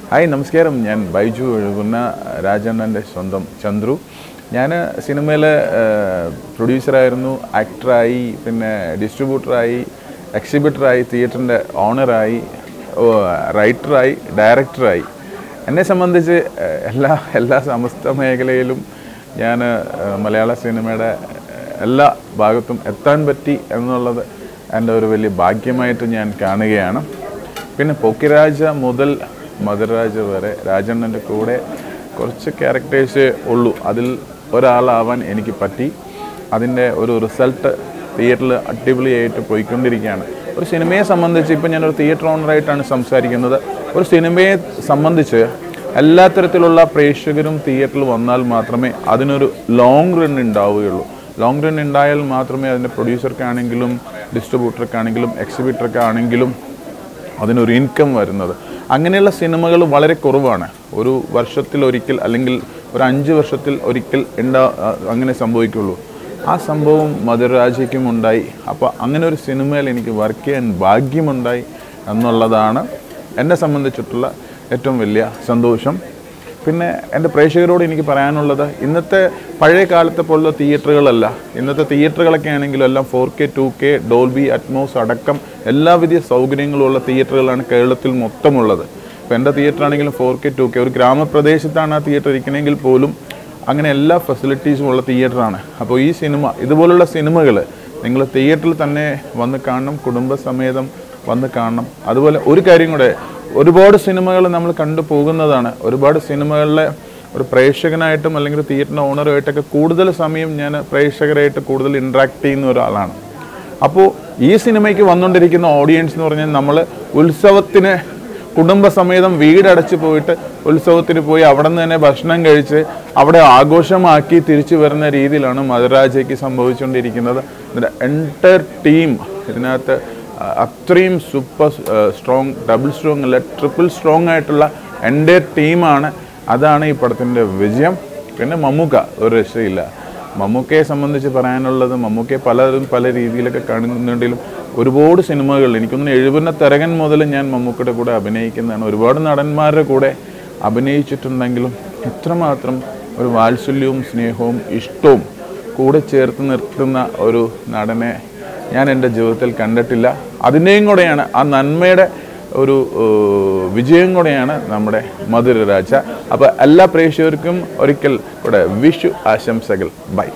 Hi നമസ്കാരം. ഞാൻ ബൈജു എഴുകുന്ന രാജണ്ണൻ്റെ സ്വന്തം ചന്ദ്രു. ഞാൻ സിനിമയിലെ പ്രൊഡ്യൂസറായിരുന്നു, ആക്ടറായി, പിന്നെ ഡിസ്ട്രിബ്യൂട്ടറായി, എക്സിബിറ്ററായി, തിയേറ്ററിൻ്റെ ഓണറായി, റൈറ്ററായി, ഡയറക്ടറായി. എന്നെ സംബന്ധിച്ച് എല്ലാ സമസ്ത മേഖലയിലും ഞാൻ മലയാള സിനിമയുടെ എല്ലാ ഭാഗത്തും എത്താൻ പറ്റി എന്നുള്ളത് എൻ്റെ ഒരു വലിയ ഭാഗ്യമായിട്ട് ഞാൻ കാണുകയാണ്. പിന്നെ പോക്കിരാജ മുതൽ മധുരരാജ വരെ രാജണ്ണൻ്റെ കൂടെ കുറച്ച് ക്യാരക്ടേഴ്സേ ഉള്ളൂ. അതിൽ ഒരാളാവാൻ എനിക്ക് പറ്റി. അതിൻ്റെ ഒരു റിസൾട്ട് തിയേറ്ററിൽ അടിപൊളിയായിട്ട് പോയിക്കൊണ്ടിരിക്കുകയാണ്. ഒരു സിനിമയെ സംബന്ധിച്ച് ഇപ്പം ഞാനൊരു തിയേറ്റർ ഓണറായിട്ടാണ് സംസാരിക്കുന്നത്. ഒരു സിനിമയെ സംബന്ധിച്ച് എല്ലാ തരത്തിലുള്ള പ്രേക്ഷകരും തിയേറ്ററിൽ വന്നാൽ മാത്രമേ അതിനൊരു ലോങ് റൺ ഉണ്ടാവുകയുള്ളൂ. ലോങ് റൺ ഉണ്ടായാൽ മാത്രമേ അതിൻ്റെ പ്രൊഡ്യൂസർക്കാണെങ്കിലും ഡിസ്ട്രിബ്യൂട്ടർക്കാണെങ്കിലും എക്സിബിറ്റർക്കാണെങ്കിലും അതിനൊരു ഇൻകം വരുന്നത്. അങ്ങനെയുള്ള സിനിമകൾ വളരെ കുറവാണ്. ഒരു വർഷത്തിലൊരിക്കൽ അല്ലെങ്കിൽ ഒരു 5 വർഷത്തിൽ ഒരിക്കൽ അങ്ങനെ സംഭവിക്കുള്ളൂ. ആ സംഭവം മധുരരാജയ്ക്കും ഉണ്ടായി. അപ്പോൾ അങ്ങനെ ഒരു സിനിമയിൽ എനിക്ക് വർക്ക് ചെയ്യാൻ ഭാഗ്യമുണ്ടായി എന്നുള്ളതാണ് എന്നെ സംബന്ധിച്ചിട്ടുള്ള ഏറ്റവും വലിയ സന്തോഷം. പിന്നെ എൻ്റെ പ്രേക്ഷകരോട് എനിക്ക് പറയാനുള്ളത്, ഇന്നത്തെ പഴയ കാലത്തെ പോലുള്ള തിയേറ്ററുകളല്ല. ഇന്നത്തെ തിയേറ്ററുകളൊക്കെ ആണെങ്കിലും എല്ലാം 4K 2K ഡോൾബി അറ്റ്മോസ് അടക്കം എല്ലാവിധ സൗകര്യങ്ങളുള്ള തിയേറ്ററുകളാണ് കേരളത്തിൽ മൊത്തമുള്ളത്. ഇപ്പോൾ എൻ്റെ തിയേറ്റർ ആണെങ്കിലും 4K 2K, ഒരു ഗ്രാമപ്രദേശത്താണ് ആ തിയേറ്റർ ഇരിക്കണമെങ്കിൽ പോലും അങ്ങനെ എല്ലാ ഫെസിലിറ്റീസും ഉള്ള തിയേറ്ററാണ്. അപ്പോൾ ഈ സിനിമ, ഇതുപോലുള്ള സിനിമകൾ നിങ്ങൾ തിയേറ്ററിൽ തന്നെ വന്ന് കാണണം, കുടുംബസമേതം വന്ന് കാണണം. അതുപോലെ ഒരു കാര്യം കൂടെ, ഒരുപാട് സിനിമകൾ നമ്മൾ കണ്ടു പോകുന്നതാണ്. ഒരുപാട് സിനിമകളിലെ ഒരു പ്രേക്ഷകനായിട്ടും അല്ലെങ്കിൽ തിയേറ്ററിൻ്റെ ഓണറുമായിട്ടൊക്കെ കൂടുതൽ സമയം ഞാൻ പ്രേക്ഷകരായിട്ട് കൂടുതൽ ഇൻട്രാക്ട് ചെയ്യുന്ന ഒരാളാണ്. അപ്പോൾ ഈ സിനിമയ്ക്ക് വന്നുകൊണ്ടിരിക്കുന്ന ഓഡിയൻസ് എന്ന് പറഞ്ഞാൽ നമ്മൾ ഉത്സവത്തിന് കുടുംബസമേതം വീടടച്ച് പോയിട്ട് ഉത്സവത്തിന് പോയി അവിടെ നിന്ന് തന്നെ ഭക്ഷണം കഴിച്ച് അവിടെ ആഘോഷമാക്കി തിരിച്ചു വരുന്ന രീതിയിലാണ് മധുരരാജയ്ക്ക് സംഭവിച്ചുകൊണ്ടിരിക്കുന്നത്. ഇതിൻ്റെ എൻ്റയർ ടീം ഇതിനകത്ത് അത്രയും സൂപ്പർ സ്ട്രോങ്, ഡബിൾ സ്ട്രോങ് അല്ല, ട്രിപ്പിൾ സ്ട്രോങ് ആയിട്ടുള്ള എൻ്റെ ടീമാണ്. അതാണ് ഈ പടത്തിൻ്റെ വിജയം. പിന്നെ മമ്മൂക്ക ഒരു രക്ഷയില്ല. മമ്മൂക്കയെ സംബന്ധിച്ച് പറയാനുള്ളത്, മമ്മൂക്കയെ പലരും പല രീതിയിലൊക്കെ കാണുന്നുണ്ടെങ്കിലും ഒരുപാട് സിനിമകൾ, എനിക്കൊന്ന് 70 തരകൻ മുതൽ ഞാൻ മമ്മൂക്കയുടെ കൂടെ അഭിനയിക്കുന്നതാണ്. ഒരുപാട് നടന്മാരുടെ കൂടെ അഭിനയിച്ചിട്ടുണ്ടെങ്കിലും ഇത്രമാത്രം ഒരു വാത്സല്യവും സ്നേഹവും ഇഷ്ടവും കൂടെ ചേർത്ത് നിർത്തുന്ന ഒരു നടനെ ഞാൻ എൻ്റെ ജീവിതത്തിൽ കണ്ടിട്ടില്ല. അതിൻ്റെയും കൂടെയാണ്, ആ നന്മയുടെ ഒരു വിജയം കൂടെയാണ് നമ്മുടെ മധുരരാജ. അപ്പോൾ എല്ലാ പ്രേക്ഷകർക്കും ഒരിക്കൽ കൂടെ വിഷു ആശംസകൾ. ബൈ.